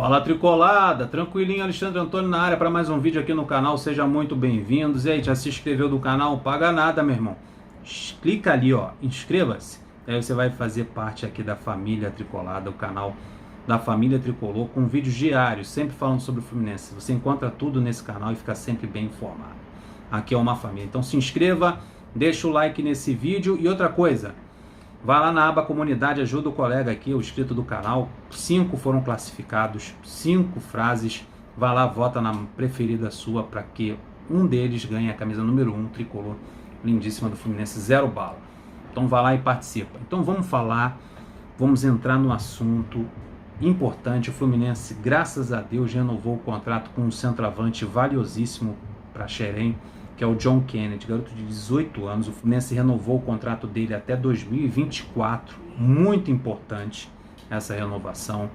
Fala Tricolada, tranquilinho, Alexandre Antônio na área para mais um vídeo aqui no canal, sejam muito bem-vindos. E aí, já se inscreveu do canal? Não paga nada, meu irmão. Clica ali, ó, inscreva-se. Aí você vai fazer parte aqui da família Tricolada, o canal da família Tricolor, com vídeos diários, sempre falando sobre o Fluminense. Você encontra tudo nesse canal e fica sempre bem informado. Aqui é uma família, então se inscreva, deixa o like nesse vídeo. E outra coisa, vai lá na aba comunidade, ajuda o colega aqui, o inscrito do canal. 5 foram classificados, 5 frases. Vai lá, vota na preferida sua para que um deles ganhe a camisa número 1, tricolor, lindíssima do Fluminense, 0 bala. Então vai lá e participa. Então vamos entrar no assunto importante. O Fluminense, graças a Deus, renovou o contrato com um centroavante valiosíssimo para Xerém, que é o John Kennedy, garoto de 18 anos. O Fluminense renovou o contrato dele até 2024, muito importante essa renovação.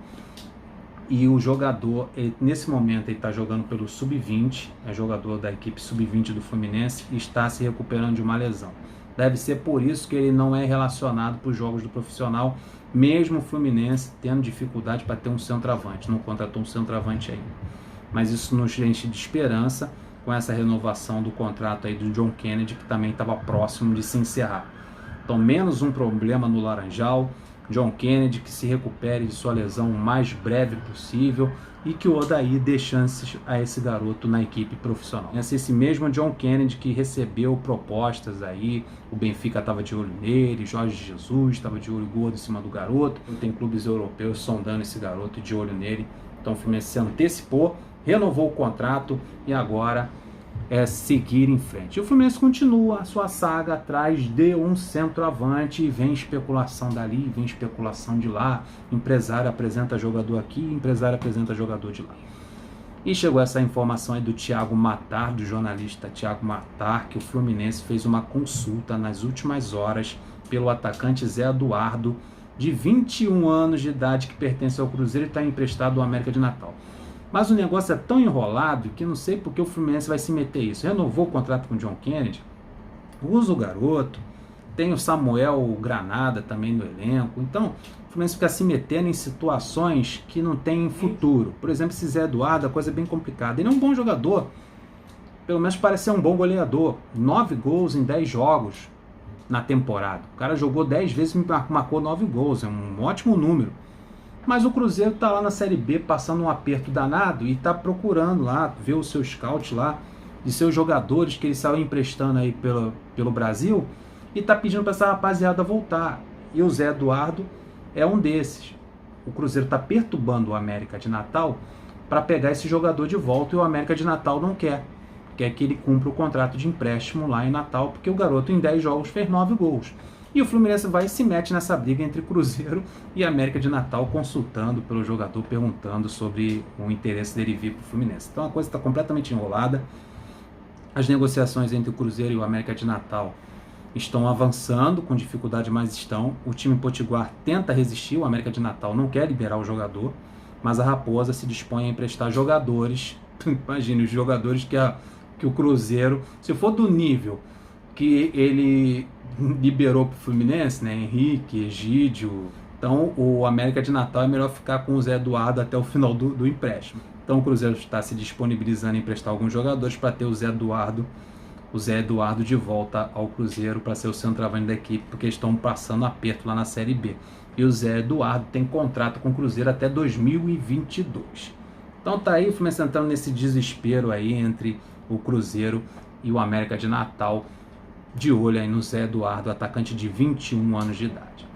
E o jogador, nesse momento, ele está jogando pelo Sub-20, é jogador da equipe Sub-20 do Fluminense e está se recuperando de uma lesão. Deve ser por isso que ele não é relacionado para os jogos do profissional, mesmo o Fluminense tendo dificuldade para ter um centroavante, não contratou um centroavante ainda. Mas isso nos enche de esperança com essa renovação do contrato aí do John Kennedy, que também estava próximo de se encerrar. Então, menos um problema no Laranjal. John Kennedy que se recupere de sua lesão o mais breve possível e que o Odair dê chances a esse garoto na equipe profissional. Esse mesmo John Kennedy que recebeu propostas aí, o Benfica estava de olho nele, Jorge Jesus estava de olho gordo em cima do garoto, tem clubes europeus sondando esse garoto e de olho nele. Então o Fluminense se antecipou, renovou o contrato e agora é seguir em frente. E o Fluminense continua a sua saga atrás de um centroavante e vem especulação dali, vem especulação de lá, empresário apresenta jogador aqui, empresário apresenta jogador de lá. E chegou essa informação aí do Thiago Matar, do jornalista Thiago Matar, que o Fluminense fez uma consulta nas últimas horas pelo atacante Zé Eduardo, de 21 anos de idade, que pertence ao Cruzeiro e está emprestado ao América de Natal. Mas o negócio é tão enrolado que não sei porque o Fluminense vai se meter isso. Renovou o contrato com o John Kennedy, usa o garoto, tem o Samuel Granada também no elenco. Então o Fluminense fica se metendo em situações que não tem futuro. Por exemplo, esse Zé Eduardo, a coisa é bem complicada. Ele é um bom jogador, pelo menos parece ser um bom goleador. 9 gols em 10 jogos na temporada. O cara jogou 10 vezes e marcou 9 gols, é um ótimo número. Mas o Cruzeiro está lá na Série B passando um aperto danado e está procurando lá, ver o seu scout lá, de seus jogadores que ele saiu emprestando aí pelo Brasil e está pedindo para essa rapaziada voltar. E o Zé Eduardo é um desses. O Cruzeiro está perturbando o América de Natal para pegar esse jogador de volta e o América de Natal não quer. Quer que ele cumpra o contrato de empréstimo lá em Natal, porque o garoto em 10 jogos fez 9 gols. E o Fluminense vai e se mete nessa briga entre Cruzeiro e América de Natal, consultando pelo jogador, perguntando sobre o interesse dele vir para o Fluminense. Então a coisa está completamente enrolada. As negociações entre o Cruzeiro e o América de Natal estão avançando, com dificuldade, mas estão. O time potiguar tenta resistir, o América de Natal não quer liberar o jogador, mas a Raposa se dispõe a emprestar jogadores. Imagine os jogadores que o Cruzeiro, se for do nível que ele liberou para o Fluminense, né? Henrique, Egídio. Então o América de Natal é melhor ficar com o Zé Eduardo até o final do empréstimo. Então o Cruzeiro está se disponibilizando a emprestar alguns jogadores para ter o Zé Eduardo de volta ao Cruzeiro para ser o centroavante da equipe, porque estão passando aperto lá na Série B. E o Zé Eduardo tem contrato com o Cruzeiro até 2022. Então tá aí o Fluminense entrando nesse desespero aí entre o Cruzeiro e o América de Natal, de olho aí no Zé Eduardo, atacante de 21 anos de idade.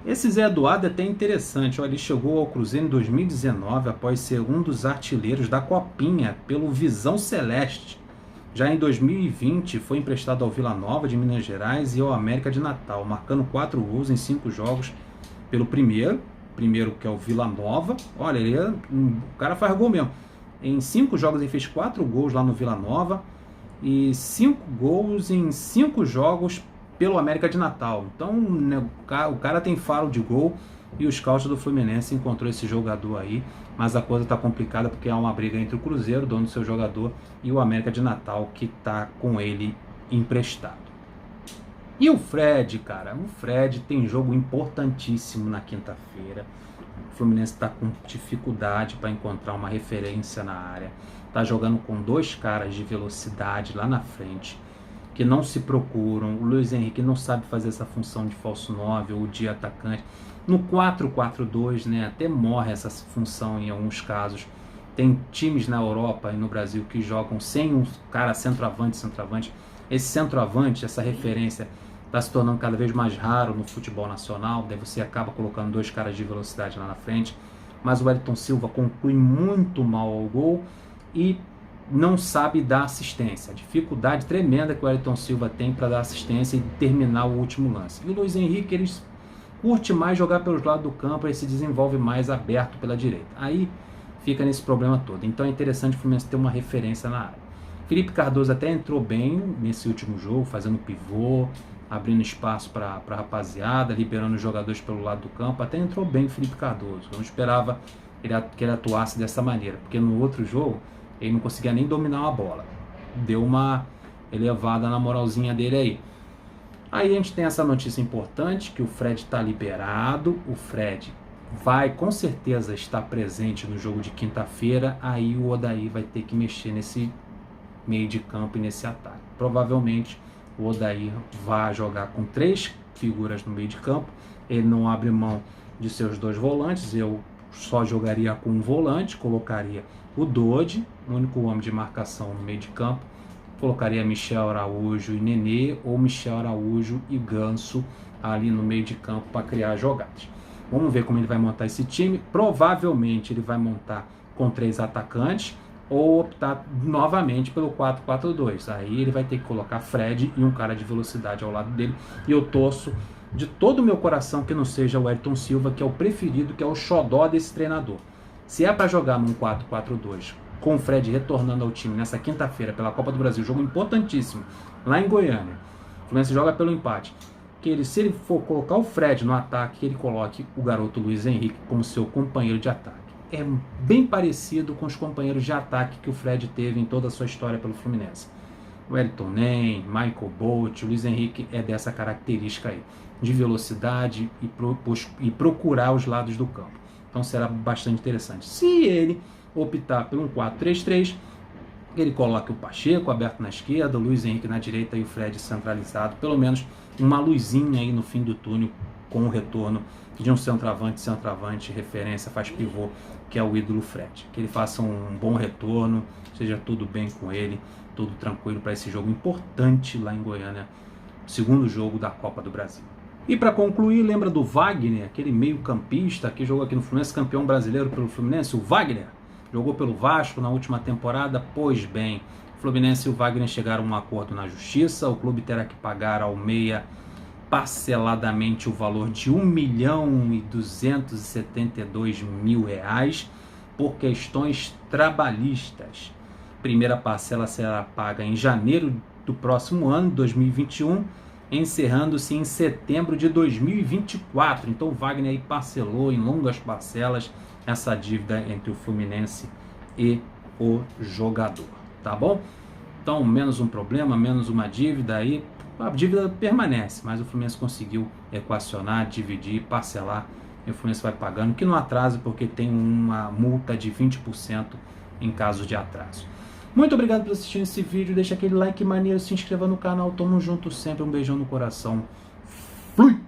Esse Zé Eduardo é até interessante, ele chegou ao Cruzeiro em 2019 após ser um dos artilheiros da Copinha pelo Visão Celeste. Já em 2020 foi emprestado ao Vila Nova de Minas Gerais e ao América de Natal, marcando 4 gols em 5 jogos pelo primeiro que é o Vila Nova. Olha, o cara faz gol mesmo. Em 5 jogos ele fez 4 gols lá no Vila Nova e 5 gols em 5 jogos pelo América de Natal. Então o cara tem faro de gol e o scout do Fluminense encontrou esse jogador aí, mas a coisa está complicada porque há uma briga entre o Cruzeiro, dono do seu jogador, e o América de Natal, que está com ele emprestado. E o Fred, cara, o Fred tem jogo importantíssimo na quinta-feira O Fluminense está com dificuldade para encontrar uma referência na área. Está jogando com 2 caras de velocidade lá na frente, que não se procuram. O Luiz Henrique não sabe fazer essa função de falso 9 ou de atacante. No 4-4-2, né, até morre essa função em alguns casos. Tem times na Europa e no Brasil que jogam sem um cara centroavante. Esse centroavante, essa referência, está se tornando cada vez mais raro no futebol nacional. Daí você acaba colocando 2 caras de velocidade lá na frente. Mas o Wellington Silva conclui muito mal ao gol e não sabe dar assistência. A dificuldade tremenda que o Wellington Silva tem para dar assistência e terminar o último lance. E o Luiz Henrique, ele curte mais jogar pelos lados do campo e se desenvolve mais aberto pela direita. Aí fica nesse problema todo. Então é interessante o Fluminense ter uma referência na área. Felipe Cardoso até entrou bem nesse último jogo, fazendo pivô, abrindo espaço para a rapaziada, liberando os jogadores pelo lado do campo. Até entrou bem o Felipe Cardoso. Eu não esperava que ele atuasse dessa maneira, porque no outro jogo ele não conseguia nem dominar uma bola. Deu uma elevada na moralzinha dele aí. Aí a gente tem essa notícia importante, que o Fred está liberado. O Fred vai com certeza estar presente no jogo de quinta-feira. Aí o Odair vai ter que mexer nesse meio de campo e nesse ataque. Provavelmente o Odair vai jogar com 3 figuras no meio de campo. Ele não abre mão de seus 2 volantes. Eu só jogaria com um volante, colocaria o Dodi, o único homem de marcação no meio de campo. Colocaria Michel Araújo e Nenê, ou Michel Araújo e Ganso ali no meio de campo para criar jogadas. Vamos ver como ele vai montar esse time. Provavelmente ele vai montar com 3 atacantes ou optar novamente pelo 4-4-2. Aí ele vai ter que colocar Fred e um cara de velocidade ao lado dele. E eu torço de todo o meu coração que não seja o Wellington Silva, que é o preferido, que é o xodó desse treinador. Se é para jogar num 4-4-2, com o Fred retornando ao time nessa quinta-feira pela Copa do Brasil, jogo importantíssimo, lá em Goiânia, o Fluminense joga pelo empate, se ele for colocar o Fred no ataque, que ele coloque o garoto Luiz Henrique como seu companheiro de ataque. É bem parecido com os companheiros de ataque que o Fred teve em toda a sua história pelo Fluminense. Wellington Nem, Michael Bolt, o Luiz Henrique é dessa característica aí, de velocidade e procurar os lados do campo. Então será bastante interessante. Se ele optar por um 4-3-3, ele coloca o Pacheco aberto na esquerda, o Luiz Henrique na direita e o Fred centralizado. Pelo menos uma luzinha aí no fim do túnel com o retorno de um centroavante, referência, faz pivô, que é o ídolo Fred. Que ele faça um bom retorno, seja tudo bem com ele, tudo tranquilo para esse jogo importante lá em Goiânia, segundo jogo da Copa do Brasil. E para concluir, lembra do Wagner, aquele meio-campista que jogou aqui no Fluminense, campeão brasileiro pelo Fluminense, o Wagner? Jogou pelo Vasco na última temporada. Pois bem, o Fluminense e o Wagner chegaram a um acordo na justiça. O clube terá que pagar ao meia parceladamente o valor de R$ 1.272.000 por questões trabalhistas. Primeira parcela será paga em janeiro do próximo ano, 2021, encerrando-se em setembro de 2024. Então o Wagner aí parcelou em longas parcelas essa dívida entre o Fluminense e o jogador, tá bom? Então, menos um problema, menos uma dívida aí, a dívida permanece, mas o Fluminense conseguiu equacionar, dividir, parcelar, e o Fluminense vai pagando, que não atrasa, porque tem uma multa de 20% em caso de atraso. Muito obrigado por assistir esse vídeo, deixa aquele like maneiro, se inscreva no canal, tamo junto sempre, um beijão no coração, flui!